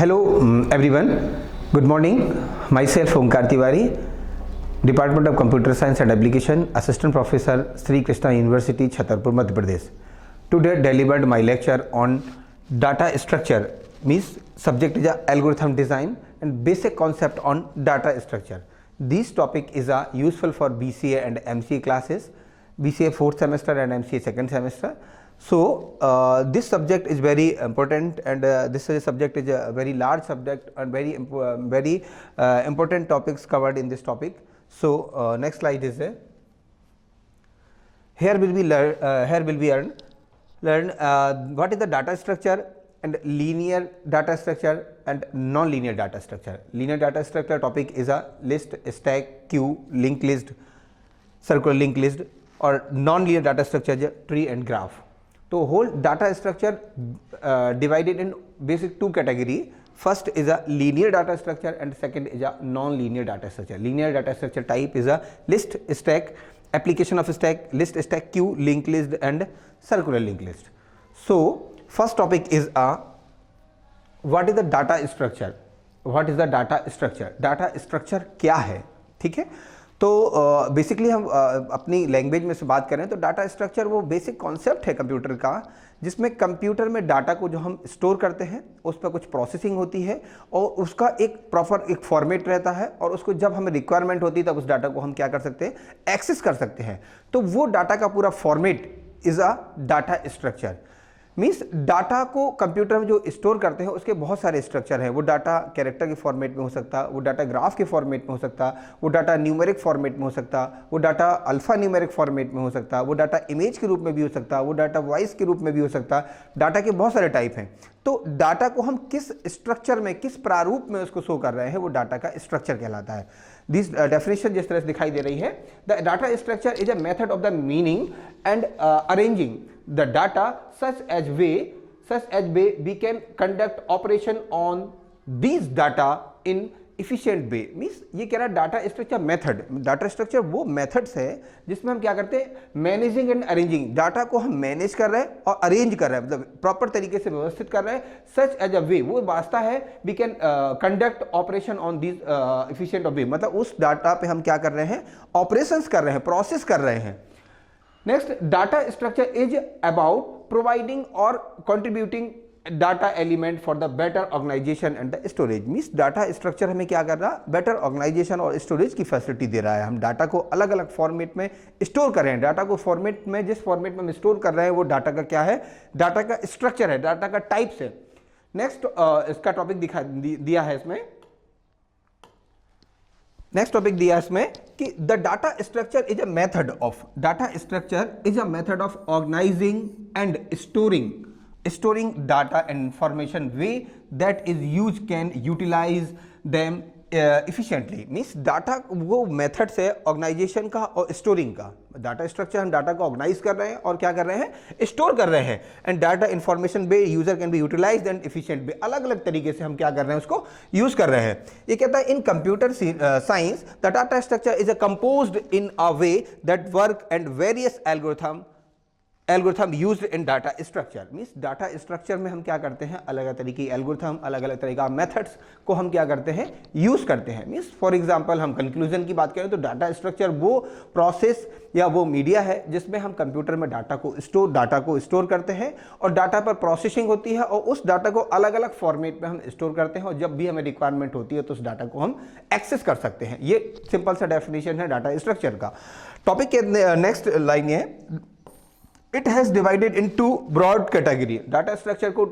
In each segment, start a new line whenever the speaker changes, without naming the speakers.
Hello everyone, good morning. Myself Omkar Tiwari, Department of Computer Science and Application, Assistant Professor, Sri Krishna University, Chhatarpur, Madhya Pradesh. Today delivered my lecture on data structure, means subject is algorithm design and basic concept on data structure. This topic is useful for BCA and MCA classes, BCA 4th semester and MCA 2nd semester. So this subject is very important, and this subject is a very large subject and very important topics covered in this topic. So next slide is here will be learn what is the data structure and linear data structure and non-linear data structure. Linear data structure topic is a list, stack, queue, linked list, circular linked list, or non-linear data structure is tree and graph. So whole data structure divided in basic two category. First is a linear data structure and second is a non-linear data structure. Linear data structure type is a list, stack, application of stack, list, stack, queue, linked list and circular linked list. So first topic is what is the data structure? What is the data structure? Data structure क्या है? ठीक है, तो basically हम अपनी language में से बात करें तो डाटा स्ट्रक्चर वो बेसिक कॉन्सेप्ट है कंप्यूटर का, जिसमें कंप्यूटर में डाटा को जो हम स्टोर करते हैं उस पर कुछ प्रोसेसिंग होती है और उसका एक प्रॉपर एक फॉर्मेट रहता है, और उसको जब हमें रिक्वायरमेंट होती है तब उस डाटा को हम क्या कर सकते हैं, एक्सेस कर सकते हैं. तो वो डाटा का पूरा format is a data structure. Means data को कंप्यूटर में जो स्टोर करते हैं उसके बहुत सारे स्ट्रक्चर हैं. वो डाटा कैरेक्टर के फॉर्मेट में हो सकता, वो डाटा ग्राफ के फॉर्मेट में हो सकता, वो डाटा न्यूमेरिक फॉर्मेट में हो सकता, वो डाटा अल्फा न्यूमेरिक फॉर्मेट में हो सकता, वो डाटा इमेज के रूप में भी हो सकता, वो डाटा वॉइस के रूप में भी हो सकता. डाटा के बहुत सारे टाइप हैं. तो डाटा को हम किस स्ट्रक्चर में, किस प्रारूप में उसको शो कर रहे हैं, वो डाटा का स्ट्रक्चर कहलाता है. दिस डेफिनेशन जिस तरह से दिखाई दे रही है, the data structure is a method of the meaning and arranging the data such as way we can conduct operation on these data in efficient way. Means ये कह रहा है data structure method. Data structure वो methods है जिसमें हम क्या करते हैं, मैनेजिंग एंड अरेंजिंग. डाटा को हम मैनेज कर रहे हैं और अरेंज कर रहे हैं, मतलब प्रॉपर तरीके से व्यवस्थित कर रहे हैं. सच एज अ वे वो वास्ता है we can conduct operation on this efficient way, मतलब उस डाटा पे हम क्या कर रहे हैं, ऑपरेशंस कर रहे हैं, प्रोसेस कर रहे हैं. Next, data structure is about providing or contributing data element for the better organization and the storage. Means data structure हमें क्या कर रहा है, better organization और storage की फैसिलिटी दे रहा है. हम डाटा को अलग अलग फॉर्मेट में स्टोर कर रहे हैं. डाटा को फॉर्मेट में, जिस फॉर्मेट में हम स्टोर कर रहे हैं वो डाटा का क्या है, डाटा का स्ट्रक्चर है, डाटा का टाइप्स है. नेक्स्ट इसका टॉपिक दिया है इसमें, नेक्स्ट टॉपिक दिया इसमें कि the data structure is a method of, data structure is a method of organizing and storing data and information way that is use can utilize them efficiently. Means data वो methods है organization का और storing का. Data structure हम data को organize कर रहे हैं और क्या कर रहे हैं, स्टोर कर रहे हैं. And data information by user can be utilized and efficient way, अलग अलग तरीके से हम क्या कर रहे हैं, उसको यूज कर रहे हैं. ये कहता है इन computer science the data structure is a composed in a way that work and various algorithm used in data structure. Means data structure में हम क्या करते हैं, अलग अलग तरीके के एल्गोरिथम, अलग अलग तरीके का मेथड्स को हम क्या करते हैं, यूज करते हैं. मीन्स फॉर एग्जांपल हम कंक्लूजन की बात करें तो डाटा स्ट्रक्चर वो प्रोसेस या वो मीडिया है जिसमें हम कंप्यूटर में डाटा को स्टोर करते हैं और डाटा पर प्रोसेसिंग होती है और उस डाटा को अलग अलग फॉर्मेट में हम स्टोर करते हैं और जब भी हमें रिक्वायरमेंट होती है तो उस डाटा को हम एक्सेस कर सकते हैं. ये सिंपल सा डेफिनेशन है डाटा स्ट्रक्चर का. टॉपिक के नेक्स्ट लाइन है, it has divided into broad category. Data structure को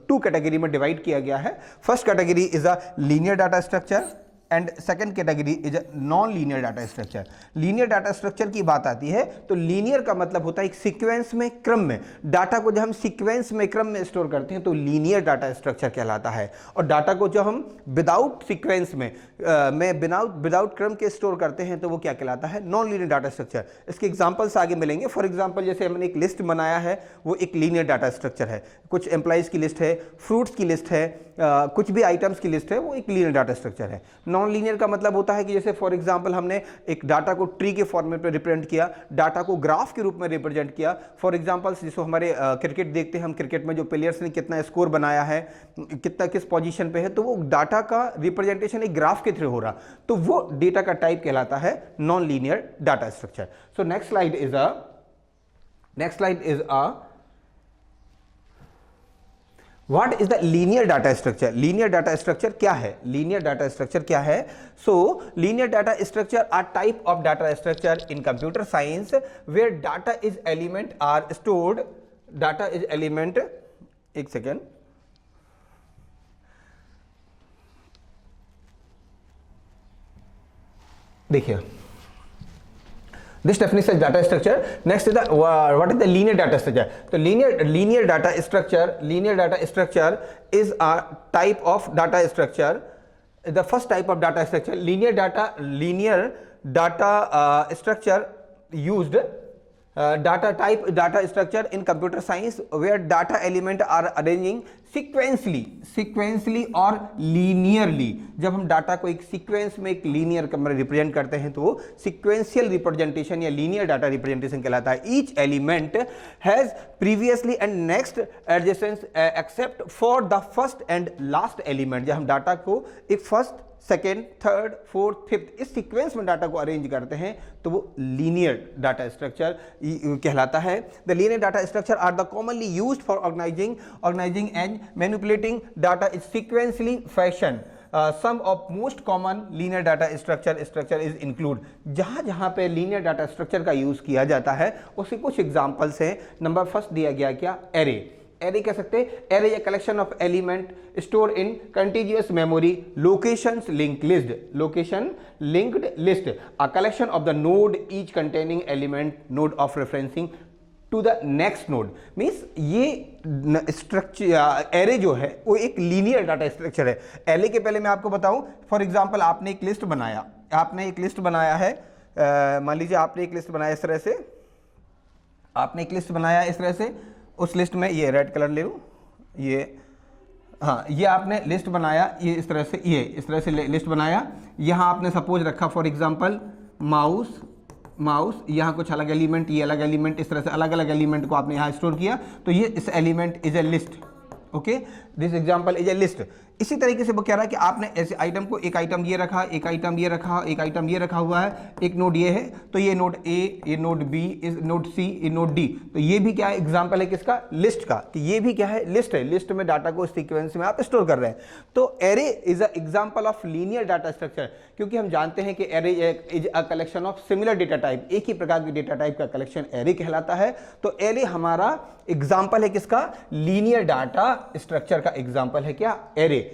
टू कैटेगरी में डिवाइड किया गया है. First category is a linear data structure and second category is non linear data structure. Linear data structure की बात आती है तो लीनियर का मतलब होता है एक सीक्वेंस में, क्रम में. डाटा को जब हम सीक्वेंस में, क्रम में स्टोर करते हैं तो लीनियर डाटा स्ट्रक्चर कहलाता है. और डाटा को जब हम विदाउट सीक्वेंस में विदाउट क्रम के स्टोर करते हैं तो वो क्या कहलाता है, नॉन लीनियर डाटा स्ट्रक्चर. इसके एग्जांपल्स आगे मिलेंगे. फॉर एग्जांपल जैसे हमने एक लिस्ट बनाया है वो एक लीनियर डाटा स्ट्रक्चर है. कुछ एम्प्लॉइज की लिस्ट है, फ्रूट्स की लिस्ट है, कुछ भी आइटम्स की लिस्ट है, वो एक लीनियर डाटा स्ट्रक्चर है. नॉन लीनियर का मतलब होता है कि जैसे फॉर एग्जांपल हमने एक डाटा को ट्री के फॉर्मेट में रिप्रेजेंट किया, डाटा को ग्राफ के रूप में रिप्रेजेंट किया। फॉर एग्जांपल जिसको हमारे क्रिकेट देखते हैं हम, क्रिकेट में जो प्लेयर्स ने कितना स्कोर बनाया है, कितना किस पोजीशन पे है, तो वो डाटा का रिप्रेजेंटेशन एक ग्राफ के थ्रू हो रहा, तो वो डेटा का टाइप कहलाता है non linear data structure. So next slide is a What is the linear data structure? Linear data structure क्या है? Linear data structure क्या है? So linear data structure are type of data structure in computer science where data is element are stored. Data is element. एक second, देखिए, this definition is data structure. Next is the what is the linear data structure? So linear data structure is a type of data structure. The first type of data structure, linear data structure used data structure in computer science where data element are arranging sequentially और linearly। जब हम data को एक sequence में एक linear में represent करते हैं तो वो सीक्वेंशियल रिप्रेजेंटेशन या लीनियर डाटा रिप्रेजेंटेशन कहलाता है। Each element has previously and next adjacence except for the first and last element. जब हम डाटा को एक first, second, third, fourth, fifth इस सीक्वेंस में डाटा को अरेंज करते हैं तो वो लीनियर डाटा स्ट्रक्चर कहलाता है। The linear data structure are the commonly used for organizing and manipulating data is sequentially fashion. Some of most common linear data structure is include. जहां पे लीनियर डाटा स्ट्रक्चर का use किया जाता है उसके कुछ एग्जांपल्स हैं। नंबर फर्स्ट दिया गया क्या, एरे। एरे कह सकते हैं, array a collection of element store in continuous memory, locations linked list, a collection of the node each containing element node of referencing to the next node. Means ये structure array जो है वो एक linear data structure है। Array के पहले मैं आपको बताऊं, फॉर एग्जांपल आपने एक लिस्ट बनाया है, मान लीजिए आपने एक लिस्ट बनाया इस तरह से, उस लिस्ट में ये रेड कलर ले लूँ, ये हाँ, ये आपने लिस्ट बनाया, ये इस तरह से लिस्ट बनाया। यहाँ आपने सपोज रखा फॉर एग्जांपल माउस, यहाँ कुछ अलग एलिमेंट, ये अलग एलिमेंट, इस तरह से अलग अलग एलिमेंट को आपने यहाँ स्टोर किया, तो ये इस element is a list. Okay, this example is a list. इसी तरीके से वो कह रहा है कि आपने ऐसे आइटम को, एक आइटम ये रखा, एक आइटम ये रखा, एक आइटम ये रखा हुआ है, एक नोड ये है, तो ये नोड ए, ये नोड बी, इस नोड सी, ये नोड डी, तो ये भी क्या है, एग्जांपल है किसका, लिस्ट का, कि ये भी क्या है, लिस्ट है। लिस्ट में डाटा को सीक्वेंस में आप स्टोर कर रहे हैं। तो array is a example of linear data structure, क्योंकि हम जानते हैं कि array is a collection of similar data type, एक ही प्रकार की डेटा टाइप का कलेक्शन एरे कहलाता है। तो एरे हमारा एग्जांपल है किसका, लीनियर डाटा स्ट्रक्चर का एग्जांपल है क्या, एरे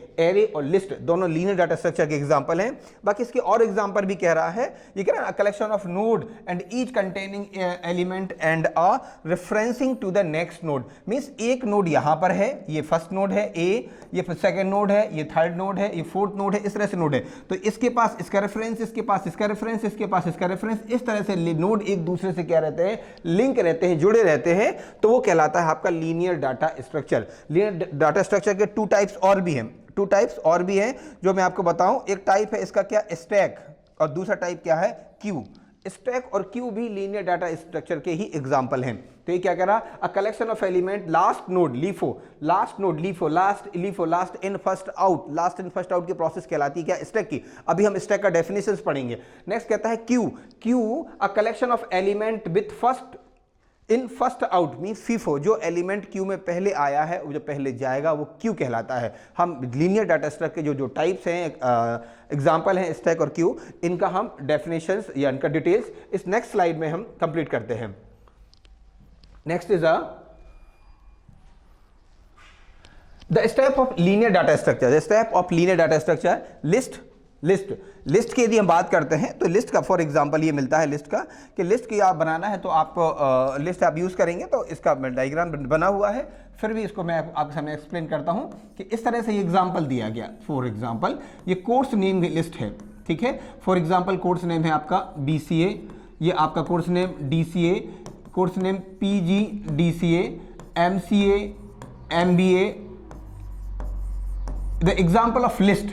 और लिस्ट दोनों लीनियर डाटा स्ट्रक्चर के एग्जांपल हैं। बाकी इसके और एग्जांपल भी कह रहा है, ये कह रहा है collection of node and each containing element and a referencing to the next node. Means एक नोड यहां पर है, ये फर्स्ट नोड है ए, ये सेकंड नोड है, ये थर्ड नोड है, ये फोर्थ नोड है, इस तरह से नोड है, तो इसके पास इसका रेफरेंस, इसके पास इसका रेफरेंस, इसके पास इसका रेफरेंस, इस तरह से नोड एक दूसरे से क्या रहते हैं, लिंक रहते हैं, जुड़े रहते हैं, तो वो कहलाता है आपका linear data structure. Linear data structure के टू टाइप्स और भी हैं जो मैं आपको बताऊं। एक टाइप है इसका क्या, स्टैक, और दूसरा टाइप क्या है, क्यू। स्टैक और क्यू भी लीनियर डाटा स्ट्रक्चर के ही एग्जांपल हैं। तो ये क्या कह रहा, अ collection of element, last in first out की प्रोसेस कहलाती है क्या, स्टैक की। अभी हम स्टैक का डेफिनेशंस पढ़ेंगे। नेक्स्ट कहता है Q, a collection of element with first out mean FIFO, जो एलिमेंट क्यू में पहले आया है, वो जो पहले जाएगा वो क्यू कहलाता है। हम लीनियर डाटा स्ट्रक्चर के जो टाइप्स हैं, एग्जांपल हैं स्टैक और क्यू, इनका हम डेफिनेशंस या इनका डिटेल्स इस नेक्स्ट स्लाइड में हम कंप्लीट करते हैं। Next is the step of linear data structure, list की यदि हम बात करते हैं तो लिस्ट का फॉर एग्जांपल ये मिलता है लिस्ट का, कि लिस्ट की आप बनाना है तो आप लिस्ट आप यूज़ करेंगे, तो इसका डायग्राम बना हुआ है। फिर भी इसको मैं आपके सामने एक्सप्लेन करता हूं कि इस तरह से ये एग्जांपल दिया गया। फॉर एग्जांपल ये कोर्स नेम की लिस्ट है, ठीक है। फॉर एग्जांपल कोर्स नेम है आपका BCA, ये आपका course name DCA, course name PG DCA, MCA MBA। The example of list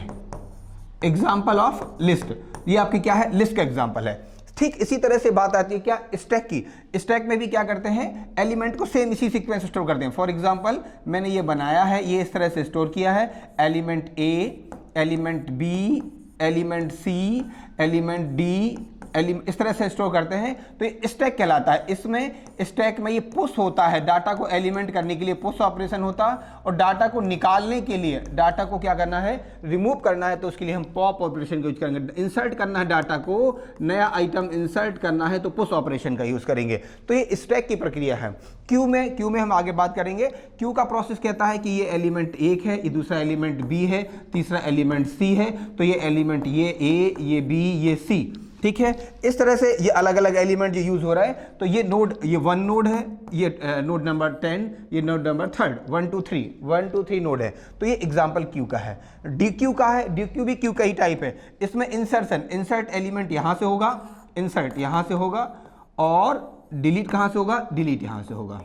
example of list, ये आपकी क्या है, लिस्ट का एग्जाम्पल है। ठीक इसी तरह से बात आती है क्या, स्टैक की। स्टैक में भी क्या करते हैं, एलिमेंट को सेम इसी सीक्वेंस स्टोर करते हैं। फॉर एग्जांपल मैंने ये बनाया है, ये इस तरह से स्टोर किया है, एलिमेंट ए, एलिमेंट बी, एलिमेंट सी, एलिमेंट डी, इस तरह से स्टोर करते हैं, तो ये स्टैक कहलाता है। इसमें स्टैक में ये पुश होता है, डाटा को एलिमेंट करने के लिए पुश ऑपरेशन होता है, और डाटा को निकालने के लिए, डाटा को क्या करना है, रिमूव करना है, तो उसके लिए हम पॉप ऑपरेशन का यूज करेंगे। इंसर्ट करना है डाटा को, नया आइटम इंसर्ट करना है, तो पुश ऑपरेशन का यूज करेंगे। तो ये स्टैक की प्रक्रिया है। क्यू में हम आगे बात करेंगे। क्यू का प्रोसेस कहता है कि ये एलिमेंट एक है, ये दूसरा एलिमेंट बी है, तीसरा एलिमेंट सी है, तो ये एलिमेंट ये ए, ये बी, ये सी, ठीक है। इस तरह से ये अलग अलग एलिमेंट जो यूज हो रहा है, तो ये नोड, ये 1 नोड है, ये नोड नंबर 10, ये नोड नंबर 3, 1 2 3 नोड है। तो ये एग्जांपल क्यू का है। डी क्यू का है, डी क्यू भी क्यू का ही टाइप है। इसमें इंसर्शन, इंसर्ट एलिमेंट यहां से होगा, इंसर्ट यहां से होगा, और डिलीट कहां से होगा, डिलीट यहां से होगा।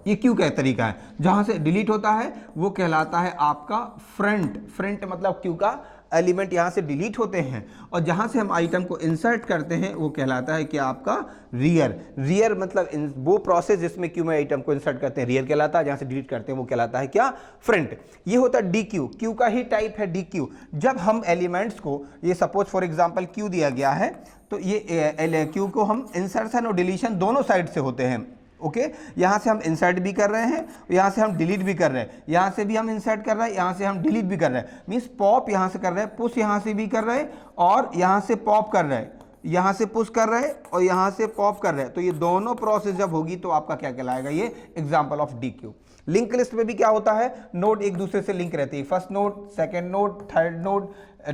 ये क्यू का तरीका है। जहां से डिलीट होता है वो कहलाता है आपका फ्रंट। फ्रंट मतलब क्यू का एलिमेंट यहां से डिलीट होते हैं, और जहां से हम आइटम को इंसर्ट करते हैं वो कहलाता है कि आपका रियर। रियर मतलब वो प्रोसेस जिसमें क्यू में आइटम को इंसर्ट करते हैं रियर कहलाता है, जहां से डिलीट करते हैं वो कहलाता है क्या, फ्रंट। ये होता है डी क्यू, क्यू का ही टाइप है डी क्यू। जब हम एलिमेंट्स को, ये सपोज फॉर एग्जाम्पल क्यू दिया गया है, तो ये क्यू को हम इंसर्शन और डिलीशन दोनों साइड से होते हैं। ओके, यहाँ से हम इंसर्ट भी कर रहे हैं, यहाँ से हम डिलीट भी कर रहे हैं, यहाँ से भी हम इंसर्ट कर रहे हैं, यहाँ से हम डिलीट भी कर रहे हैं। मीन्स पॉप यहाँ से कर रहे हैं, पुश यहाँ से भी कर रहे हैं, और यहाँ से पॉप कर रहे हैं, यहाँ से पुश कर रहे हैं, और यहाँ से पॉप कर रहे हैं। तो ये दोनों प्रोसेस जब होगी तो आपका क्या कहलाएगा, ये example of D Q. Link list में भी क्या होता है, नोड एक दूसरे से लिंक रहती है, first node, second node, third node,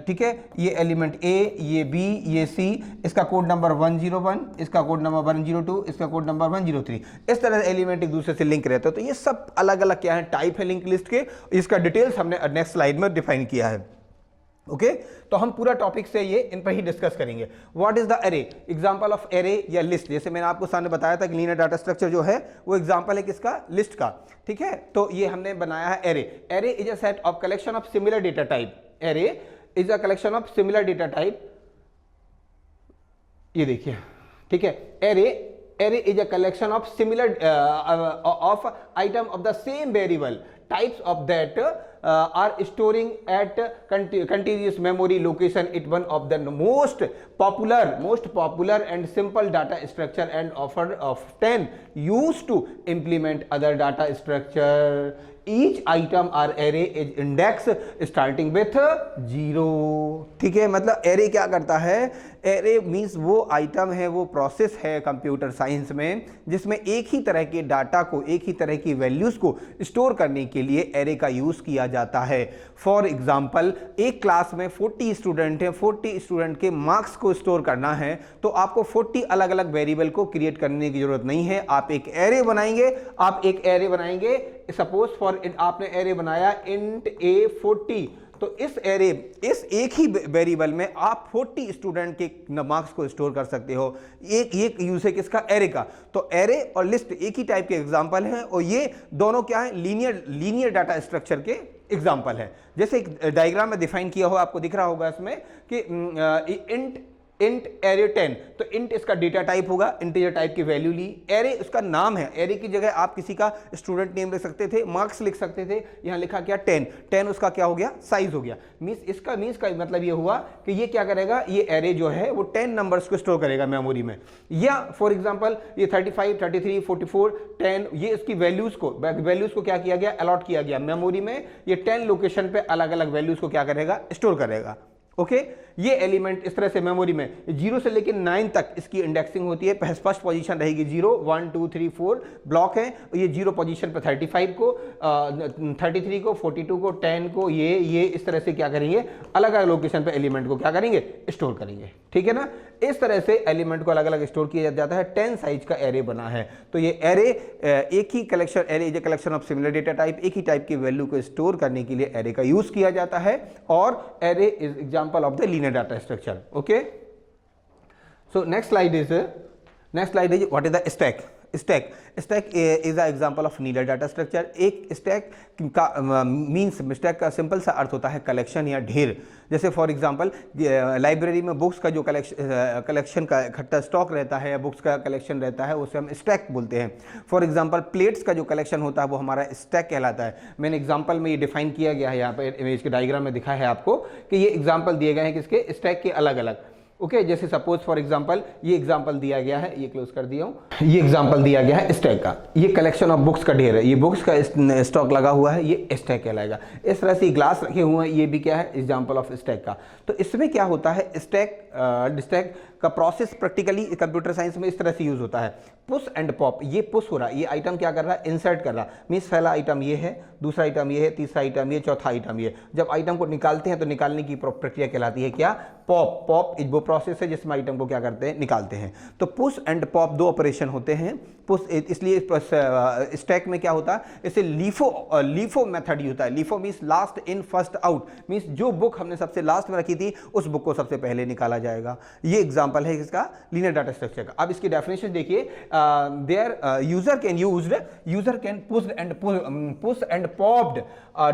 ठीक है। ये एलिमेंट ए, ये बी, ये सी, इसका कोड नंबर 101, इसका कोड नंबर 102, इसका कोड नंबर 103, इस तरह से एलिमेंट एक दूसरे से लिंक रहते हैं। तो ये सब अलग अलग क्या है, टाइप है लिंक लिस्ट के। इसका डिटेल्स हमने नेक्स्ट स्लाइड में डिफाइन किया है। ओके, तो हम पूरा टॉपिक से ये इन पर ही डिस्कस करेंगे। What is the array, example of array या लिस्ट। जैसे मैंने आपको सामने बताया था कि लीनियर डाटा स्ट्रक्चर जो है वो एग्जांपल है किसका, लिस्ट का, ठीक है। तो ये हमने बनाया है array. Array is a set of collection of similar data type. Array is a collection of similar data type, ये देखिए, ठीक है। Array is a collection of similar of item of the same variable types of that are storing at continuous memory location. It one of the most popular and simple data structure and often used to implement other data structure. Each item or array is index starting with 0. ठीक है, मतलब array क्या करता है, array means वो item है, वो process है कंप्यूटर साइंस में जिसमें एक ही तरह के डाटा को, एक ही तरह की वैल्यूज को स्टोर करने के लिए एरे का यूज किया जाता है। फॉर एग्जांपल, एक क्लास में 40 स्टूडेंट हैं, 40 स्टूडेंट के मार्क्स को स्टोर करना है, तो आपको 40 अलग अलग वेरिएबल को क्रिएट करने की जरूरत नहीं है। आप एक एरे बनाएंगे, सपोज फॉर आपने एरे बनाया int a40, तो इस एक ही वेरिएबल में आप 40 स्टूडेंट के मार्क्स को स्टोर कर सकते हो। एक यूज है किसका, एरे का। तो एरे और लिस्ट एक ही टाइप के एग्जांपल हैं, और ये दोनों क्या है, लीनियर डाटा स्ट्रक्चर के एग्जांपल है। जैसे एक डायग्राम में डिफाइन किया हो, आपको दिख रहा होगा इसमें कि int array 10, तो int इसका डेटा टाइप होगा, इंटीजर टाइप की वैल्यू ली। एरे उसका नाम है, एरे की जगह आप किसी का स्टूडेंट नेम लिख सकते थे, मार्क्स लिख सकते थे, यहां लिखा क्या 10 उसका क्या हो गया, साइज हो गया। मींस का मतलब ये हुआ कि ये क्या करेगा, ये एरे जो है वो 10 नंबर्स को स्टोर करेगा मेमोरी में। या फॉर एग्जांपल ये 35, 33, 44, 10, ये इसकी वैल्यूज को क्या किया गया, अलॉट किया गया मेमोरी में। ये 10 लोकेशन पे अलग अलग वैल्यूज को क्या करेगा, स्टोर करेगा। ओके, ये एलिमेंट इस तरह से मेमोरी में 0 से लेकर 9 तक इसकी इंडेक्सिंग होती है। फर्स्ट पोजीशन रहेगी 0, 1 2 3 4 ब्लॉक है, ये 0 पोजीशन पे 35 को, 33 को, 42 को, 10 को, ये इस तरह से क्या करेंगे, अलग अलग लोकेशन पे एलिमेंट को क्या करेंगे, स्टोर करेंगे। ठीक है ना, इस तरह से एलिमेंट को अलग अलग स्टोर किया जाता है। 10 साइज का एरे बना है, तो ये एरे एक ही collection, array is a collection of similar data type, एक ही टाइप की वैल्यू को स्टोर करने के लिए एरे का यूज किया जाता है। और array is example of the linear data structure. Okay, so next slide is what is the stack. Stack, stack is a example of linear data structure. एक स्टैक का मीन्स, स्टैक का simple सा अर्थ होता है कलेक्शन या ढेर। जैसे for example library में बुक्स का जो कलेक्शन का इकट्ठा स्टॉक रहता है या बुक्स का कलेक्शन रहता है उसे हम स्टैक बोलते हैं। फॉर एग्जांपल प्लेट्स का जो कलेक्शन होता है वो हमारा स्टैक कहलाता है। मैंने एग्जांपल में ये डिफाइन किया गया है, यहाँ पे इमेज के डायग्राम में दिखा है आपको कि ये एग्जांपल दिए गए हैं किसके, स्टैक के अलग अलग। ओके जैसे सपोज फॉर एग्जांपल ये एग्जांपल दिया गया है, ये क्लोज कर दिया हूं, ये एग्जांपल दिया गया है स्टैक का, ये कलेक्शन ऑफ बुक्स का ढेर है, ये बुक्स का स्टॉक लगा हुआ है, ये स्टैक कहलाएगा। इस तरह से ग्लास रखे हुए हैं, ये भी क्या है, एग्जांपल ऑफ स्टैक का। तो इसमें क्या होता है, स्टैक का प्रोसेस प्रैक्टिकली कंप्यूटर साइंस में इस तरह से यूज होता है, पुश एंड पॉप। ये पुश हो रहा है, ये आइटम क्या कर रहा है, इंसर्ट कर रहा है। मीन्स पहला आइटम ये है, दूसरा आइटम ये है, तीसरा आइटम ये, चौथा आइटम ये। जब आइटम को निकालते हैं तो निकालने की प्रक्रिया कहलाती है क्या, पॉप। पॉप वो प्रोसेस है जिसमें आइटम को क्या करते हैं, निकालते हैं। तो पुश एंड पॉप दो ऑपरेशन होते हैं। पुश इसलिए स्टैक में क्या होता है, इसे लीफो मेथड ही होता है। LIFO means last in first out, means जो बुक हमने सबसे लास्ट में रखी थी उस बुक को सबसे पहले निकाला जाएगा। ये एग्जांपल है इसका लीनियर डाटा स्ट्रक्चर का। अब इसकी डेफिनेशन देखिए, there user can push and popped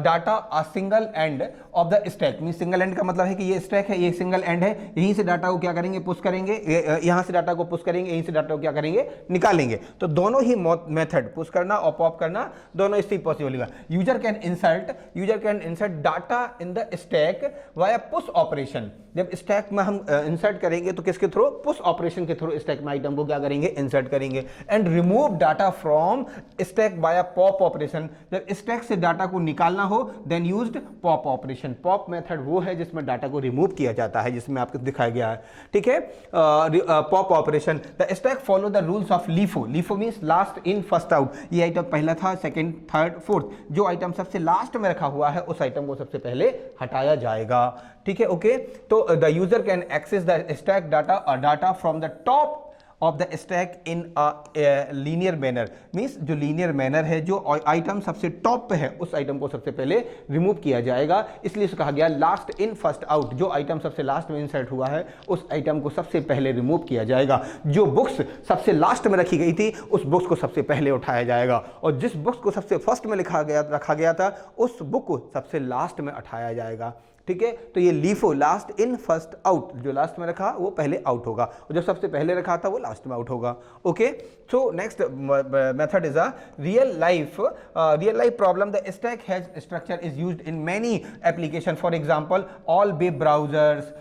data a single end of the stack. Means single end का मतलब है कि ये स्टैक है, ये सिंगल एंड है, यहीं से डाटा को क्या करेंगे, पुश करेंगे, यहां से डाटा को पुश करेंगे, यहीं से डाटा को क्या करेंगे, निकालेंगे। तो दोनों ही मेथड, पुश करना और पॉप करना, दोनों इससे पॉसिबल होगा। User can insert data in the stack via push operation. जब स्टैक में हम इंसर्ट करेंगे तो किसके थ्रू, पुश ऑपरेशन के थ्रू स्टैक में आइटम को क्या करेंगे, इंसर्ट करेंगे। And remove data from stack via pop operation. जब स्टैक से डाटा को निकालना हो then used pop operation. Pop method वो है जिसमें डाटा को रिमूव किया जाता है, जिसमें आपको दिखाया गया है, ठीक है। Pop operation, the stack follow the rules of LIFO. LIFO means last in first out. ये आइटम पहला था, सेकंड, थर्ड, फोर्थ। जो आइटम सबसे लास्ट में रखा हुआ है उस आइटम को सबसे पहले हटाया जाएगा, ठीक है। ओके, तो the user can access the stack data from the top of the stack in linear manner. Means जो लीनियर मैनर है, जो आइटम सबसे टॉप पे है उस आइटम को सबसे पहले रिमूव किया जाएगा। इसलिए इसे कहा गया लास्ट इन फर्स्ट आउट। जो आइटम सबसे लास्ट में इंसर्ट हुआ है उस आइटम को सबसे पहले रिमूव किया जाएगा। जो बुक्स सबसे लास्ट में रखी गई थी उस बुक्स को सबसे पहले उठाया जाएगा, और जिस बुक्स को सबसे फर्स्ट में रखा गया था उस बुक को सबसे लास्ट में उठाया जाएगा, ठीक है। तो ये LIFO, last in first out, जो लास्ट में रखा वो पहले आउट होगा, और जो सबसे पहले रखा था वो लास्ट में आउट होगा। Okay, so next method is a real life problem. The stack has structure is used in many application. For example all web browsers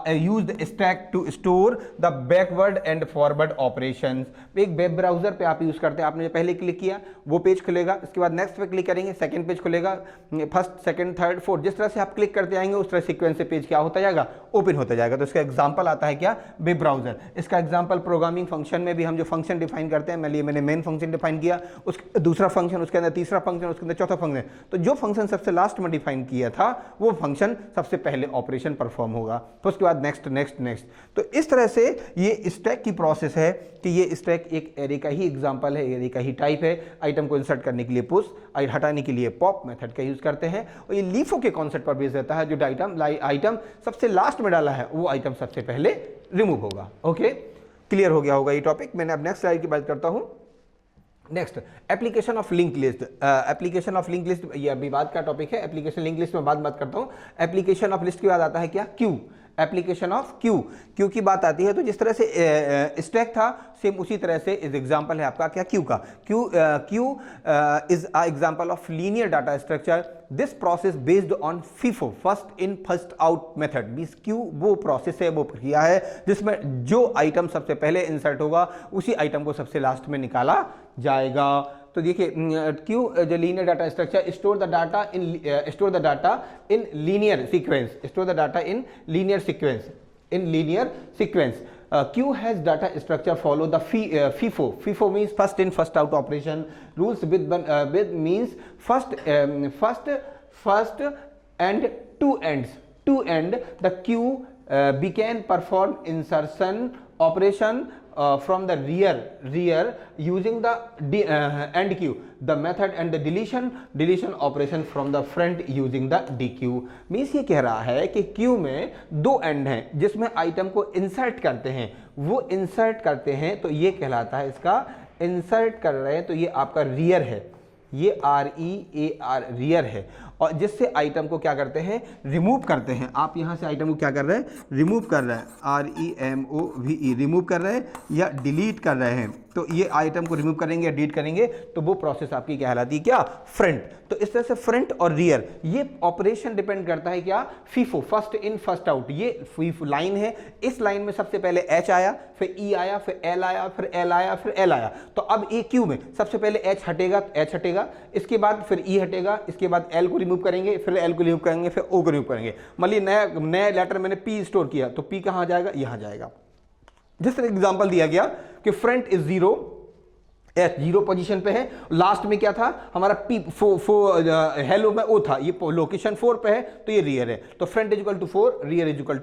use the stack to store the backward and forward operations. एक web browser पे आप use करते हैं, आपने जो पहले click किया वो पेज खुलेगा, इसके बाद नेक्स्ट पे क्लिक करेंगे, सेकंड पेज खुलेगा, फर्स्ट, सेकंड, थर्ड, फोर्थ, जिस तरह से आप क्लिक करते आएंगे उस तरह सीक्वेंस से पेज क्या होता जाएगा, ओपन होता जाएगा। तो इसका एग्जांपल आता है क्या, वेब ब्राउजर। इसका एग्जांपल प्रोग्रामिंग फंक्शन में भी हम जो फंक्शन डिफाइन करते हैं, मैंने मेन फंक्शन डिफाइन किया, उसका दूसरा फंक्शन, उसके अंदर तीसरा फंक्शन, उसके अंदर चौथा फंक्शन। तो जो फंक्शन सबसे लास्ट में डिफाइन किया था वो फंक्शन सबसे पहले ऑपरेशन परफॉर्म होगा, तो उसके बाद नेक्स्ट नेक्स्ट नेक्स्ट। तो इस तरह से ये स्टैक की प्रोसेस है कि ये स्टैक एक एरे का ही एग्जांपल है, एरे का ही टाइप है। आइटम को इंसर्ट करने के लिए पुश, हटाने के लिए पॉप मेथड का यूज करते हैं, और ये लीफो के कॉन्सेप्ट पर बेस रहता है। जो आइटम सबसे लास्ट में डाला है वो आइटम सबसे पहले रिमूव होगा। ओके, क्लियर हो गया होगा ये टॉपिक। मैंने अब नेक्स्ट स्लाइड की बात करता हूं। Next, application of link list. Application of link list ये अभी बात का टॉपिक है। एप्लीकेशन लिंक लिस्ट में बात करता हूं। एप्लीकेशन ऑफ लिस्ट के बाद आता है क्या, क्यू। एप्लीकेशन ऑफ क्यू की बात आती है। तो जिस तरह से स्टैक था सेम उसी तरह से इस एग्जांपल है आपका क्या, क्यू का। Q is a example of linear data structure. This process based on FIFO, first in first out method. Means Q वो प्रोसेस है, वो प्रक्रिया है जिसमें जो आइटम सबसे पहले इंसर्ट होगा उसी आइटम को सबसे लास्ट में निकाला जाएगा। तो देखिए क्यू जो linear data structure, store the data in linear sequence. Q has data structure follow the FIFO. FIFO means first in first out operation. Rules with means first and two ends. The Q began perform insertion operation from the rear using the end queue, the method, and the deletion operation from the front using the DQ। Means ये कह रहा है कि Q में दो and हैं जिसमें item को इंसर्ट करते हैं, वो इंसर्ट करते हैं, तो ये कहलाता है इसका इंसर्ट कर रहे हैं तो ये आपका रियर है, ये REAR रियर है, और जिससे आइटम को क्या करते हैं, रिमूव करते हैं। आप यहाँ से आइटम को क्या कर रहे हैं, रिमूव कर रहे हैं, REMOVE रिमूव कर रहे हैं या डिलीट कर रहे हैं। तो ये आइटम को रिमूव करेंगे या डिलीट करेंगे तो वो प्रोसेस आपकी क्या कहलाती है, क्या, फ्रंट। तो इस तरह से फ्रंट और रियर ये ऑपरेशन डिपेंड करता है क्या, FIFO, first in first out. ये फीफो लाइन है, इस लाइन में सबसे पहले H आया, फिर E आया, फिर L आया, फिर L आया, फिर L आया। तो अब एक क्यू में सबसे पहले H हटेगा, H हटेगा, इसके बाद फिर E हटेगा, इसके बाद L को रिमूव करेंगे, फिर L को रिमूव करेंगे, फिर O को रिमूव करेंगे। मान ली नया लेटर मैंने P स्टोर किया तो P कहाँ जाएगा, यहाँ जाएगा। जिस तरह एग्जांपल दिया गया कि फ्रंट इज 0, H 0 पोजीशन पे है, लास्ट में क्या था हमारा P हेलो में O था, ये लोकेशन 4 पे है तो ये रियर है। तो front is equal to 4, rear is equal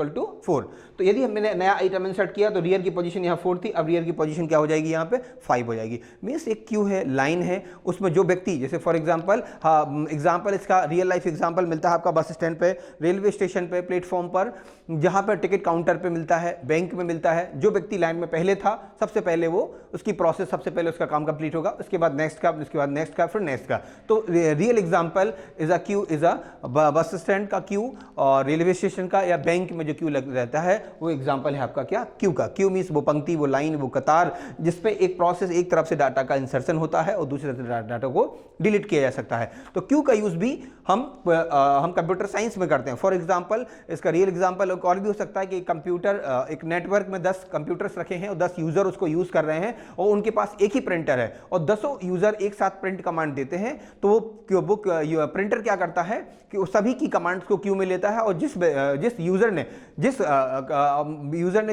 to 4। तो यदि हमने नया आइटम इंसर्ट किया तो रियर की पोजीशन यहाँ 4 थी, अब रियर की पोजीशन क्या हो जाएगी, यहाँ पे 5 हो जाएगी। मीन्स एक क्यू है, लाइन है, उसमें जो व्यक्ति, जैसे फॉर एग्जाम्पल, हाँ एग्जाम्पल इसका रियल लाइफ एग्जाम्पल मिलता है आपका बस स्टैंड पे, रेलवे स्टेशन पे, प्लेटफॉर्म पर, जहाँ पर टिकट काउंटर पे मिलता है, बैंक में मिलता है। जो व्यक्ति लाइन में पहले था, सबसे पहले वो उसकी प्रोसेस, सबसे पहले उसका काम कंप्लीट होगा, उसके बाद नेक्स्ट का, उसके बाद नेक्स्ट का, फिर नेक्स्ट का। तो real example is a Q, is a bus stand का क्यू, और रेलवे स्टेशन का या बैंक में जो क्यू लग रहता है वो एग्जांपल है आपका क्या, क्यू का। क्यू मीन्स वो पंक्ति, वो लाइन, वो कतार जिसपे एक प्रोसेस, एक तरफ से डाटा का इंसर्शन होता है और दूसरी तरफ से डाटा को डिलीट किया जा सकता है। तो क्यू का यूज भी हम कंप्यूटर साइंस में करते हैं। फॉर एग्जाम्पल इसका रियल एग्जाम्पल और भी हो सकता है कि कंप्यूटर, एक नेटवर्क में 10 कंप्यूटर्स रखे हैं और 10 यूजर उसको यूज कर रहे हैं और उनके पास एक ही प्रिंटर है और 10 यूजर एक साथ प्रिंट कमांड देते हैं। तो वो प्रिंटर क्या करता है कि वो सभी की कमांड्स को क्यू में लेता है, और जिस यूजर ने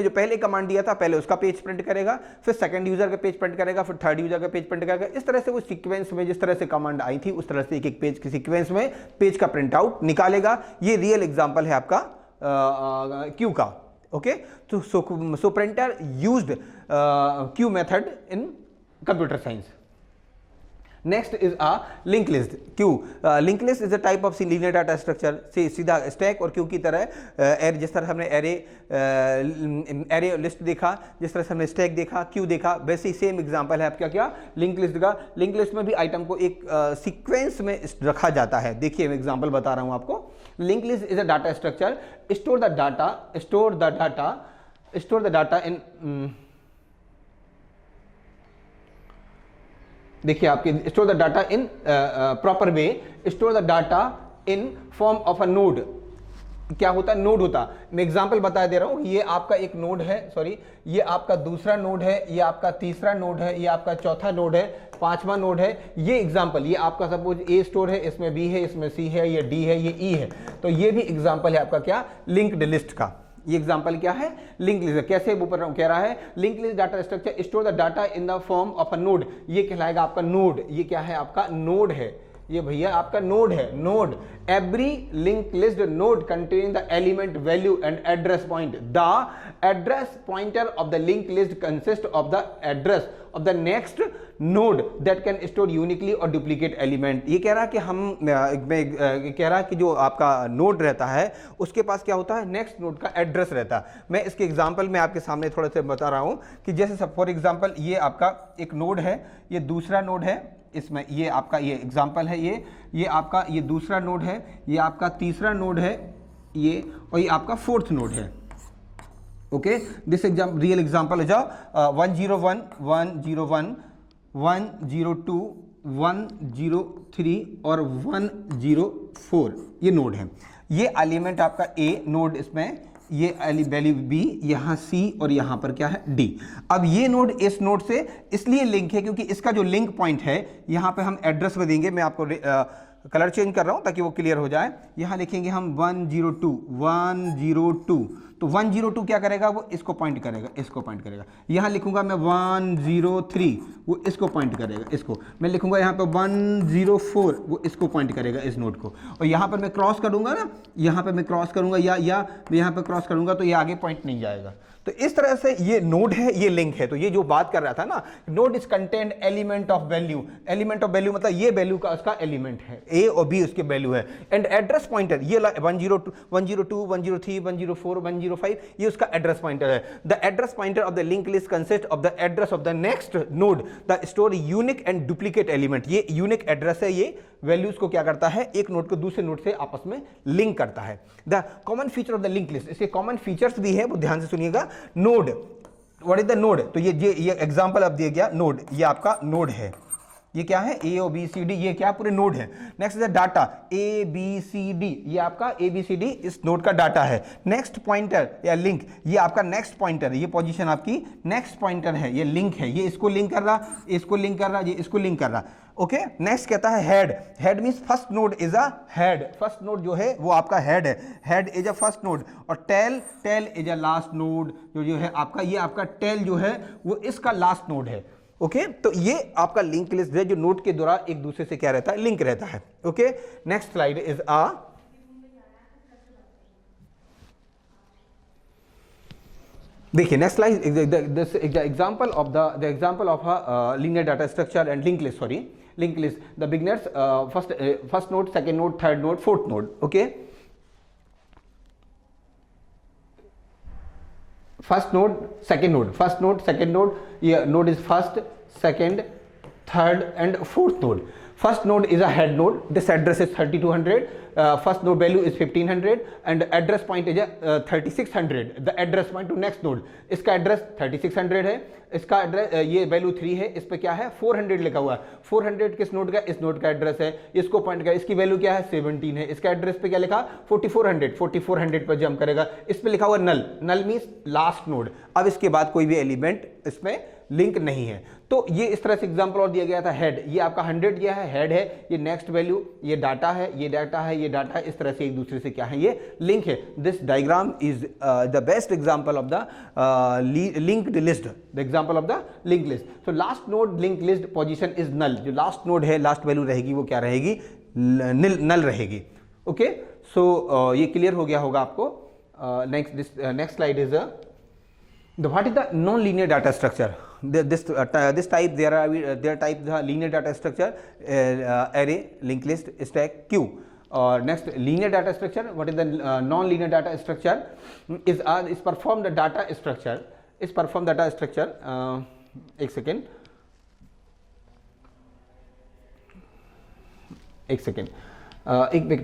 जो पहले कमांड दिया था, पहले उसका पेज प्रिंट करेगा, फिर सेकंड यूजर का पेज प्रिंट करेगा, फिर थर्ड यूजर का पेज प्रिंट करेगा। इस तरह से वो सीक्वेंस में जिस तरह से कमांड आई थी उस तरह से एक एक पेज के सीक्वेंस में पेज का प्रिंट आउट निकालेगा। ये रियल एग्जांपल है आपका क्यू का। ओके, तो सो printer used Q method in computer science. Next is a linked list. Queue. Linked list is a type of linear data structure. से सीधा स्टैक और क्यू की तरह, जिस तरह हमने एरे लिस्ट देखा, जिस तरह से हमने स्टैक देखा, क्यू देखा, वैसे ही सेम एग्जांपल है आपका क्या, लिंक लिस्ट का। लिंक लिस्ट में भी आइटम को एक सीक्वेंस में रखा जाता है। देखिए मैं एग्जांपल बता रहा हूँ आपको। Link list is a data structure, store the data in, देखिए आपके store the data in proper way, store the data in form of a node. क्या होता है, नोड होता। मैं एग्जांपल बता दे रहा हूं, ये आपका एक नोड है, सॉरी ये आपका दूसरा नोड है, ये आपका तीसरा नोड है, ये आपका चौथा नोड है, पांचवा नोड है। ये एग्जांपल, ये आपका सपोज ए स्टोर है, इसमें बी है, इसमें सी है, ये डी है, ये ई है। तो ये भी एग्जांपल है आपका क्या, लिंक्ड लिस्ट का। ये एग्जांपल क्या है, लिंक लिस्ट। कैसे ऊपर कह रहा है, link list data structure store the data in the form of a node. ये कहलाएगा आपका नोड। ये क्या है आपका नोड है, ये भैया आपका नोड है, node. Every link list node contain the element value and address point. The address pointer of the link list consist of the address of the next node that can store uniquely और duplicate element. ये कह रहा है कि कह रहा है कि जो आपका नोड रहता है उसके पास क्या होता है, नेक्स्ट नोड का एड्रेस रहता है। मैं इसके एग्जांपल में आपके सामने थोड़ा सा बता रहा हूं कि जैसे सब फॉर एग्जांपल ये आपका एक नोड है, ये दूसरा नोड है, इसमें ये आपका ये एग्जांपल है, ये आपका ये दूसरा नोड है, ये आपका तीसरा नोड है, ये और ये आपका फोर्थ नोड है। Okay, this exam real example है, जाओ 101 101 102 103 और 104 ये नोड है। ये एलिमेंट आपका ए नोड, इसमें ये वैल्यू बी, यहाँ सी और यहाँ पर क्या है डी। अब ये नोड इस नोड से इसलिए लिंक है क्योंकि इसका जो लिंक पॉइंट है यहाँ पे हम एड्रेस में देंगे। मैं आपको कलर चेंज कर रहा हूँ ताकि वो क्लियर हो जाए। यहाँ लिखेंगे हम 102 तो 102 क्या करेगा, वो इसको पॉइंट करेगा, इसको पॉइंट करेगा। यहाँ लिखूंगा मैं 103, वो इसको पॉइंट करेगा, इसको। मैं लिखूंगा यहाँ पे 104, वो इसको पॉइंट करेगा, इस नोड को। और यहाँ पर मैं क्रॉस करूंगा ना, यहाँ पे मैं क्रॉस करूंगा या मैं यहाँ पे क्रॉस करूंगा तो ये आगे पॉइंट नहीं जाएगा। तो इस तरह से ये नोड है, ये लिंक है। तो ये जो बात कर रहा था ना, node is content element of value, element of value मतलब ये वैल्यू का उसका एलिमेंट है, ए और बी उसके वैल्यू है। एंड एड्रेस पॉइंटर ये 102 102 103 104 105 ये उसका एड्रेस पॉइंटर है। The address pointer of the link list consist of the address of the next node the store unique and duplicate element. ये यूनिक एड्रेस है, ये वैल्यूज को क्या करता है, एक नोड को दूसरे नोड से आपस में लिंक करता है। The common feature of the link list, इसके कॉमन फीचर्स भी है, वो ध्यान से सुनिएगा। Node, what is the node, तो ये एग्जांपल अब दिया गया नोड, ये आपका नोड है, ये क्या है, ए ओ बी सी डी, ये क्या पूरे नोड है। Next is data, A B C D, ये आपका ए बी सी डी इस नोड का डाटा है। नेक्स्ट पॉइंटर या लिंक, ये आपका नेक्स्ट पॉइंटर है, ये पोजीशन आपकी नेक्स्ट पॉइंटर है, ये लिंक है, ये इसको लिंक कर रहा, इसको लिंक कर रहा, ये इसको लिंक कर रहा। ओके, नेक्स्ट कहता है head, head means first node is a head, first node जो है वो आपका हेड है, head is a first node. और tail, tail is a last node, जो है आपका, ये आपका टेल जो है वो इसका लास्ट नोड है। ओके, तो ये आपका लिंक लिस्ट है जो नोड के द्वारा एक दूसरे से क्या रहता है, लिंक रहता है। ओके, नेक्स्ट स्लाइड इज देखिए next slide, example of the example of a linear data structure and link list, sorry link list, the beginners first node, second node, third node, fourth node. Okay, first node, second node, first node, second node, ये node is first, second, third and fourth node. First node is a head node. This address is 3200. First node value is 1500 and address point is 3600. The address point to next node. इसका address 3600 है, इसका address ये value 3 है, इस पे क्या है 400 लिखा हुआ है। 400 किस नोड का, इस नोड का एड्रेस है, इसको पॉइंट का, इसकी वैल्यू क्या है 17 है, इसका एड्रेस पे क्या लिखा 4400, 4400 पर जंप करेगा, इस पे लिखा हुआ नल, नल मींस लास्ट नोड। अब इसके बाद कोई भी एलिमेंट इसमें लिंक नहीं है। तो ये इस तरह से एग्जांपल और दिया गया था। हेड, ये आपका 100 ये है, हेड है, ये नेक्स्ट वैल्यू, ये डाटा है, ये डाटा है, ये डाटा है, इस तरह से एक दूसरे से क्या है, ये लिंक है। This diagram is the best example of the linked list, the example of the link list. So last node link list position is null, जो लास्ट नोड है, लास्ट वैल्यू रहेगी वो क्या रहेगी, नल रहेगी। ओके, सो ये क्लियर हो गया होगा आपको। Next slide is what is the non-linear data structure? This type, there are type the linear data structure, array, linked list, stack, queue. Next linear data structure, what is the non-linear data structure? Is perform the data structure, is perform data structure, एक second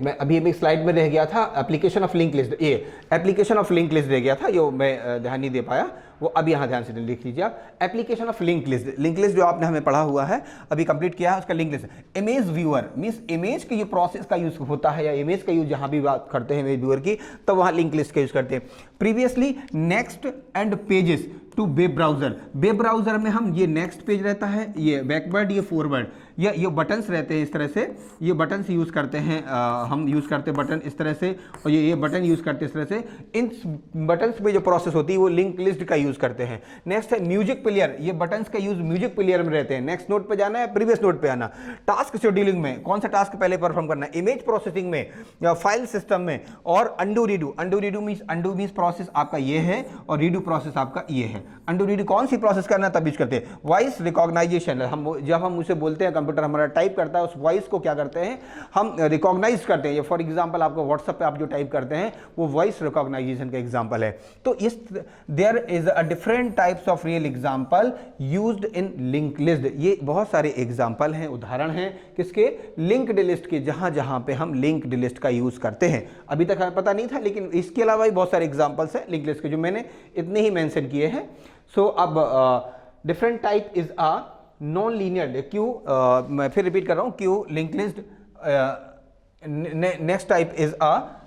मैं अभी एक slide में रह गया था, application of link list, ये application of link list रह गया था, जो मैं ध्यान नहीं दे पाया, वो अब यहाँ ध्यान से लिख लीजिए आप। Application of link list, link list जो आपने हमें पढ़ा हुआ है, अभी कंप्लीट किया है, उसका link list. Image viewer means image के ये प्रोसेस का यूज होता है, या इमेज का यूज जहाँ भी बात करते हैं इमेज व्यूअर की, तो वहाँ लिंक लिस्ट का यूज करते हैं। Previously next and pages to web browser, web browser में हम ये नेक्स्ट पेज रहता है, ये बैकवर्ड, ये फॉरवर्ड, ये बटन्स रहते हैं इस तरह से, ये बटन्स यूज करते हैं, हम यूज करते हैं बटन इस तरह से, और ये बटन यूज करते हैं इस तरह से। इन बटन्स पे जो प्रोसेस होती है वो लिंक लिस्ट का यूज करते हैं। नेक्स्ट है म्यूजिक प्लेयर, ये बटन्स का यूज म्यूजिक प्लेयर में रहते हैं, नेक्स्ट नोट पे जाना है, प्रीवियस नोट पे आना। टास्क शेड्यूलिंग में कौन सा टास्क पहले परफॉर्म करना है, इमेज प्रोसेसिंग में या फाइल सिस्टम में। और undo redo, undo redo means process आपका ये है और रीडू प्रोसेस आपका ये है। अंडू रीडू कौन सी प्रोसेस करना तब यूज करते हैं, वॉइस रिकॉग्नाइजेशन। हम जब हम उसे बोलते हैं, कंप्यूटर हमारा टाइप करता है, उस वॉइस को क्या करते हैं हम रिकॉग्नाइज करते हैं। ये फॉर एग्जांपल आपको व्हाट्सएप पे आप जो टाइप करते हैं वो वॉइस रिकॉग्नाइजेशन का एग्जांपल है। तो इस there is a different types of real example used in link list. ये बहुत सारे एग्जांपल हैं, उदाहरण हैं किसके, लिंक्ड लिस्ट के, जहां जहां पे हम लिंक्ड लिस्ट का यूज करते हैं। अभी तक हमें पता नहीं था, लेकिन इसके अलावा भी बहुत सारे एग्जांपल्स हैं लिंक लिस्ट के, जो मैंने इतने ही मेंशन किए हैं। सो अब different type is a non linear queue, मैं फिर रिपीट कर रहा हूं, queue, link list. Next type is a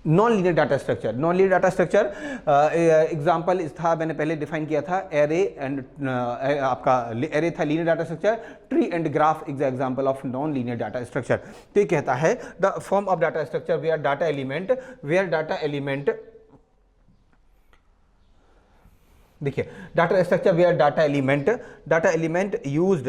non linear data structure. Non linear data structure example is था, मैंने पहले डिफाइन किया था, एरे एंड आपका एरे था linear data structure, tree and graph is example of non linear data structure. तो ये कहता है the form of data structure where data element देखिए, data structure where data element used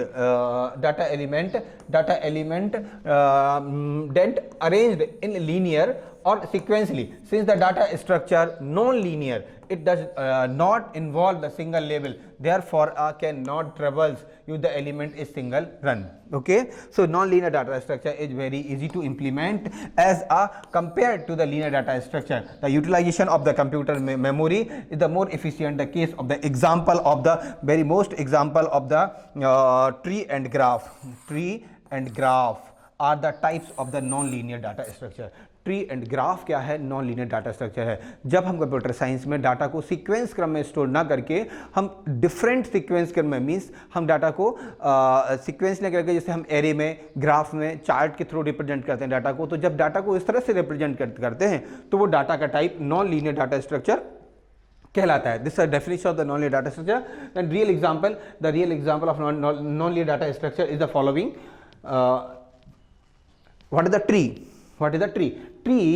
dent arranged in linear or sequentially. Since the data structure non-linear, it does not involve the single label, therefore cannot traverse use the element is single run. Okay, so non-linear data structure is very easy to implement as compared to the linear data structure. The utilization of the computer memory is the more efficient. The case of the example of the very most example of the tree and graph. Tree and graph are the types of the non-linear data structure. Tree and graph क्या है? Non linear data structure है. जब हम computer science में data को sequence क्रम में store ना करके हम डिफरेंट सीक्वेंस क्रम में, मीन्स हम डाटा को सीक्वेंस ना करके, जैसे हम एरे में, ग्राफ में, चार्ट के थ्रू रिप्रेजेंट करते हैं डाटा को, तो जब डाटा को इस तरह से रिप्रेजेंट करते हैं तो वो डाटा का type non linear data structure कहलाता है. This is definition of the non linear data structure. And real example, the real example of non linear data structure is the following. What is the tree? What is the tree? Tree,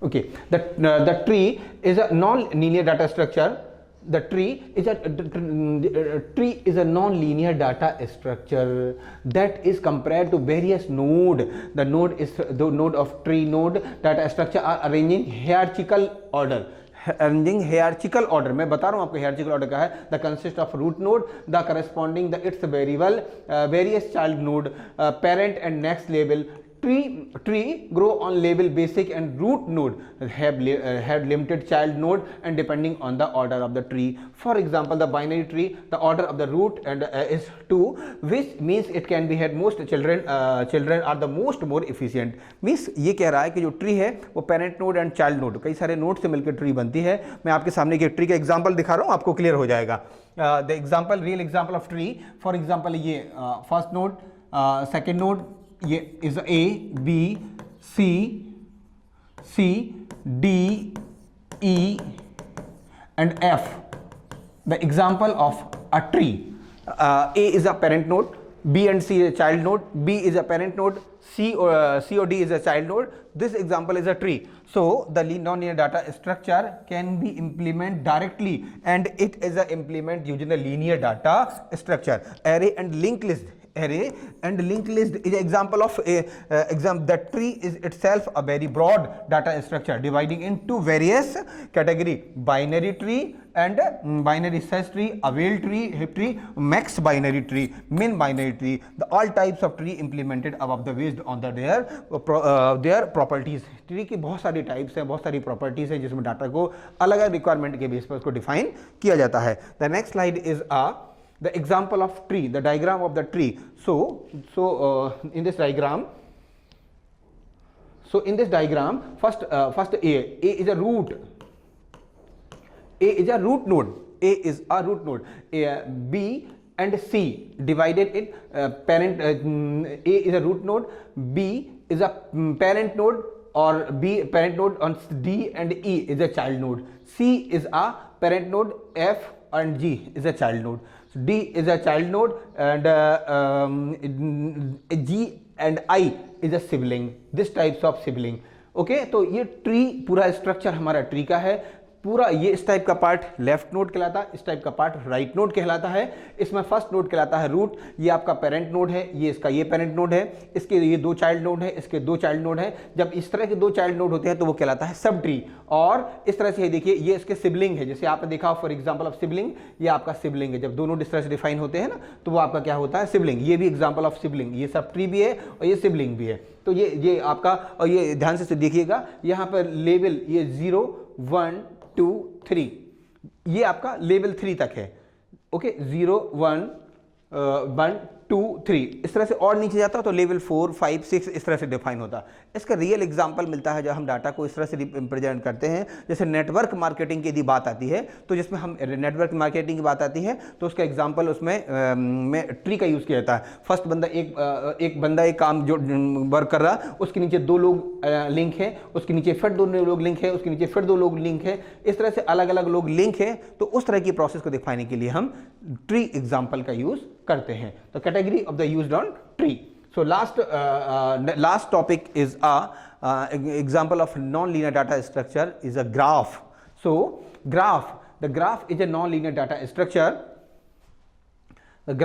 okay, the tree is a non-linear data structure. The tree is a non-linear data structure that is compared to various node. The node is the node of tree node data structure are arranging hierarchical order. Arranging hierarchical order, मैं बता रहा हूँ आपको hierarchical order क्या है. The consist of root node, the corresponding the its variable, various child node, parent and next label. Tree grow on label basic and root node have limited child node and depending on the order of the tree. For example, the binary tree, the order of the root and is 2, which means it can be had most children are the more efficient. Means ये कह रहा है कि जो tree है वो parent node and child node, कई सारे नोड से मिलकर ट्री बनती है. मैं आपके सामने एक ट्री का एग्जांपल दिखा रहा हूँ, आपको क्लियर हो जाएगा. The example, real example of tree. For example ये फर्स्ट नोड, सेकेंड नोड, ये is A, B, C, D, E and F. The example of a tree. A is a parent node, B and C is a child node, B is a parent node, C or D is a child node. This example is a tree. So the non-linear data structure can be implemented directly and it is a implement using the linear data structure. Array and linked list. Array and linked list is an example of a the tree is itself a very broad data structure dividing into various category: binary tree and binary search tree, avail tree, heap tree, max binary tree, min binary tree. The all types of tree implemented above the based on the their properties. Tree की बहुत सारी types हैं, बहुत सारी properties हैं जिसमें data को अलग अलग रिक्वायरमेंट के बेस पर उसको डिफाइन किया जाता है. The next slide is the example of tree, the diagram of the tree. So in this diagram, first A is a root. A is a root node. A is a root node. B and C divided in parent. A is a root node. B is a parent node, or B parent node on D and E is a child node. C is a parent node. F and G is a child node. So D is a child node and G and I is a sibling. This types of sibling. Okay, तो ये tree पूरा structure हमारा tree का है. पूरा ये इस type का पार्ट लेफ्ट नोड कहलाता है, इस टाइप का पार्ट राइट नोड कहलाता है. इसमें फर्स्ट नोड कहलाता है रूट. ये आपका पेरेंट नोड है, ये इसका ये पेरेंट नोड है, इसके ये दो चाइल्ड नोड है, इसके दो चाइल्ड नोड है. जब इस तरह के दो चाइल्ड नोड होते हैं तो वो कहलाता है सब ट्री. और इस तरह से देखिए ये इसके सिबलिंग है, जैसे आपने देखा फॉर एग्जांपल ऑफ सिबलिंग, ये आपका सिबलिंग है. जब दोनों इस तरह से डिफाइन होते हैं ना तो वो आपका क्या होता है? सिबलिंग. ये भी एग्जाम्पल ऑफ सिबलिंग. ये सब ट्री भी है और ये सिबलिंग भी है. तो ये आपका, और ये ध्यान से देखिएगा यहाँ पर लेवल ये 0 1 2 3, ये आपका लेवल 3 तक है. ओके, 0 1 1 2 3 इस तरह से और नीचे जाता है तो लेवल 4 5 6 इस तरह से डिफाइन होता है. इसका रियल एग्जांपल मिलता है जब हम डाटा को इस तरह से रिप्रेजेंट करते हैं. जैसे नेटवर्क मार्केटिंग की यदि बात आती है तो जिसमें हम नेटवर्क मार्केटिंग की बात आती है तो उसका एग्जांपल उसमें में ट्री का यूज़ किया जाता है. फर्स्ट बंदा एक बंदा एक काम जो वर्क कर रहा, उसके नीचे दो लोग लिंक है, उसके नीचे फिर दो लोग लिंक है, उसके नीचे फिर दो लोग लिंक है. इस तरह से अलग अलग लोग लिंक है. तो उस तरह की प्रोसेस को दिखाने के लिए हम ट्री एग्जाम्पल का यूज़ करते हैं. तो category of the used on tree. So last topic is example of non-linear data structure is a graph. So the graph is a non-linear data structure. The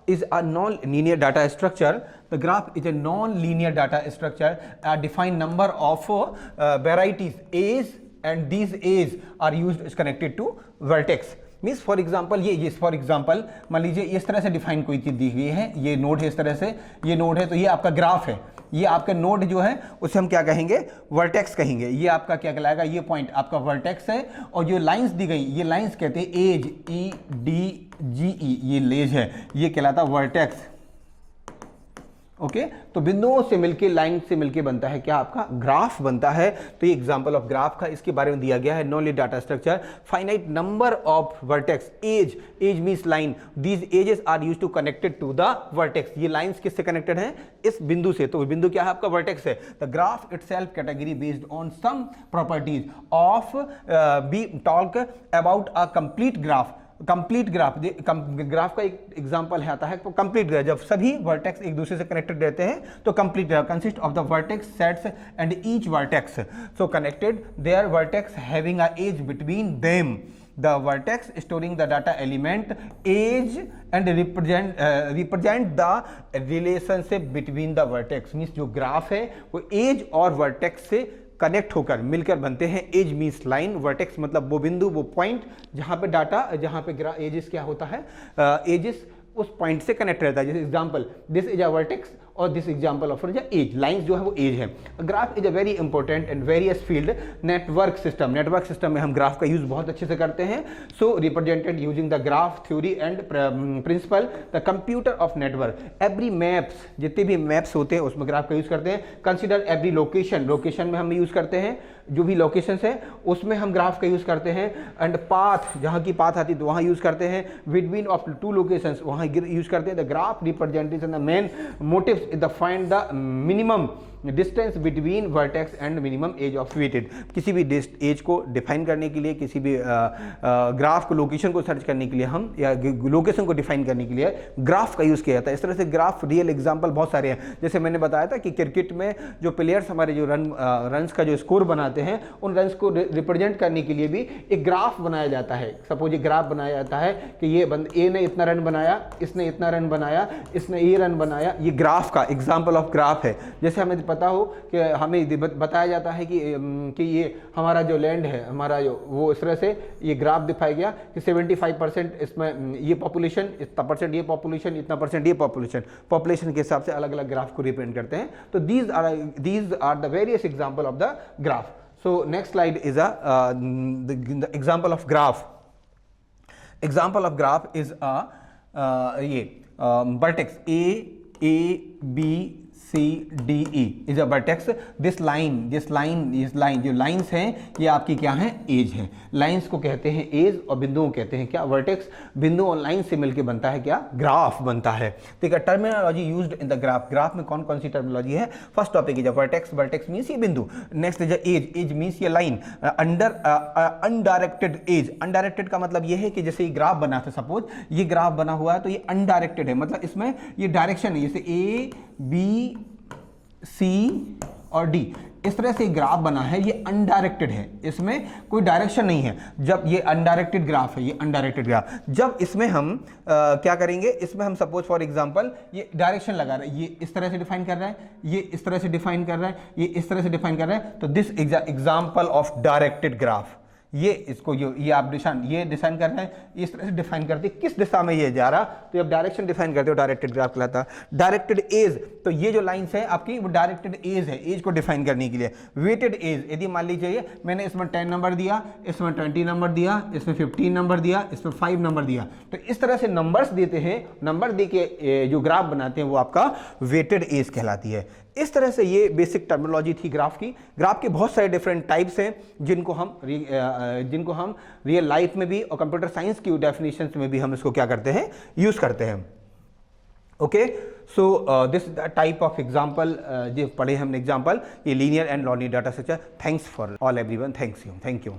is a non-linear data structure. The graph is a non-linear data structure. A defined number of varieties A's, and these A's are used is connected to vertex. Means for example ये for example मान लीजिए इस तरह से define कोई चीज़ दी गई है, ये नोड है, इस तरह से ये नोड है, तो ये आपका ग्राफ है, ये आपका नोड जो है उसे हम क्या कहेंगे, वर्टेक्स कहेंगे। ये आपका क्या कहलाएगा, ये पॉइंट आपका वर्टेक्स है, और जो लाइंस दी गई ये लाइंस कहते हैं एज, EDGE, ये लेज है, ये कहलाता वर्टेक्स। ओके तो बिंदुओं से मिलके, लाइन से मिलके बनता है क्या, आपका ग्राफ बनता है। तो ये एग्जांपल ऑफ ग्राफ का इसके बारे में दिया गया है। Non linear data structure, finite number of vertex, edge means line, these edges are used to connected to the vertex. ये लाइंस किससे कनेक्टेड हैं, इस बिंदु से, तो बिंदु क्या है आपका, वर्टेक्स है। The graph itself category based on some properties of we talk about a complete graph. Complete graph, graph का एक एग्जांपल आता है कंप्लीट ग्राफ, जब सभी वर्टेक्स एक दूसरे से कनेक्टेड रहते हैं तो complete graph consist of the vertex sets and each vertex so connected there vertex having a edge between them, the vertex storing the data element age and represent the relationship between the vertex। Means जो graph है वो as और vertex से connect होकर मिलकर बनते हैं। As means line, vertex मतलब वो बिंदु, वो पॉइंट जहां पे डाटा, जहां पे एजेस क्या होता है, एजेस उस पॉइंट से कनेक्ट रहता है। जैसे example, this is a vertex और this example of edge, lines जो है वो एज है। Graph is a very important and various field network system. Network system में हम ग्राफ का यूज बहुत अच्छे से करते हैं। So represented using the graph theory and principle, the computer of network. Every maps, जितने भी मैप्स होते हैं उसमें ग्राफ का यूज करते हैं। कंसिडर एवरी लोकेशन, लोकेशन में हम यूज करते हैं, जो भी लोकेशन है उसमें हम ग्राफ का यूज करते हैं। एंड पाथ, जहां की पाथ आती है तो वहां यूज करते हैं। बिटवीन ऑफ टू लोकेशंस, वहां यूज करते हैं। The graph representation, the main motive is the find the minimum distance between vertex and minimum edge of weighted. किसी भी एज को डिफाइन करने के लिए, किसी भी ग्राफ को, लोकेशन को सर्च करने के लिए हम, या लोकेशन को डिफाइन करने के लिए ग्राफ का यूज़ किया जाता है। इस तरह से ग्राफ रियल एग्जांपल बहुत सारे हैं। जैसे मैंने बताया था कि क्रिकेट में जो प्लेयर्स हमारे जो रन्स का जो स्कोर बनाते हैं, उन रन्स को रिप्रेजेंट करने के लिए भी एक ग्राफ बनाया जाता है। सपोज ये ग्राफ बनाया जाता है कि ये ए ने इतना रन बनाया, इसने इतना रन बनाया, इसने ये रन बनाया। ये ग्राफ का एग्जाम्पल ऑफ ग्राफ है। जैसे हमें पता हो कि हमें बताया जाता है कि ये हमारा जो लैंड है, हमारा जो, वो इस तरह से ये ग्राफ दिखाया गया कि 75% इसमें ये पॉपुलेशन, इतना परसेंट ये पॉपुलेशन, इतना परसेंट ये पॉपुलेशन के हिसाब से अलग अलग ग्राफ को रिप्रेजेंट करते हैं। तो these are the various example of the graph. So next slide is the example of graph. Example of graph is ये vertex ABCDE is a vertex. this line जो लाइंस हैं ये आपकी क्या है, एज है। लाइंस को कहते हैं एज और बिंदुओं को कहते हैं क्या, वर्टेक्स। बिंदु और लाइन से मिलकर बनता है क्या, ग्राफ बनता है। ठीक है, terminology used in the graph. Graph में कौन कौन सी टर्मिनोलॉजी है। First topic is vertex, vertex means ये बिंदु। नेक्स्ट इज एज मींस ये line. Under undirected edge, undirected का मतलब ये है कि जैसे ये ग्राफ बना था, सपोज ये ग्राफ बना हुआ है तो ये अनडायरेक्टेड है, मतलब इसमें ये डायरेक्शन है, जैसे A, B, C और D, इस तरह से ग्राफ बना है, ये अनडायरेक्टेड है, इसमें कोई डायरेक्शन नहीं है। जब ये अनडायरेक्टेड ग्राफ है, ये अनडायरेक्टेड ग्राफ, जब इसमें हम क्या करेंगे, इसमें हम सपोज फॉर एग्जांपल ये डायरेक्शन लगा रहे हैं, ये इस तरह से डिफाइन कर रहा है, ये इस तरह से डिफाइन कर रहा है, ये इस तरह से डिफाइन कर रहा है, तो this example of directed graph. ये इसको ये आप ये डिफाइन कर रहे हैं, इस तरह से डिफाइन करते हैं किस दिशा में ये जा रहा, तो जब डायरेक्शन डिफाइन करते हो डायरेक्टेड ग्राफ कहलाता है। डायरेक्टेड एज, तो ये जो लाइंस है आपकी वो डायरेक्टेड एज है, एज को डिफाइन करने के लिए। वेटेड एज, यदि मान लीजिए मैंने इसमें 10 नंबर दिया, इसमें 20 नंबर दिया, इसमें 15 नंबर दिया, इसमें 5 नंबर दिया, तो इस तरह से नंबर्स देते हैं, नंबर दे के जो ग्राफ बनाते हैं वो आपका वेटेड एज कहलाती है। इस तरह से ये बेसिक टर्मिनोलॉजी थी ग्राफ की। ग्राफ के बहुत सारे डिफरेंट टाइप्स हैं जिनको हम रियल लाइफ में भी और कंप्यूटर साइंस की डेफिनेशंस में भी हम इसको क्या करते हैं, यूज करते हैं। Okay, so this type of example जो पढ़े हमने एग्जांपल, ये linear and non linear data structure. Thanks for all everyone, thank you.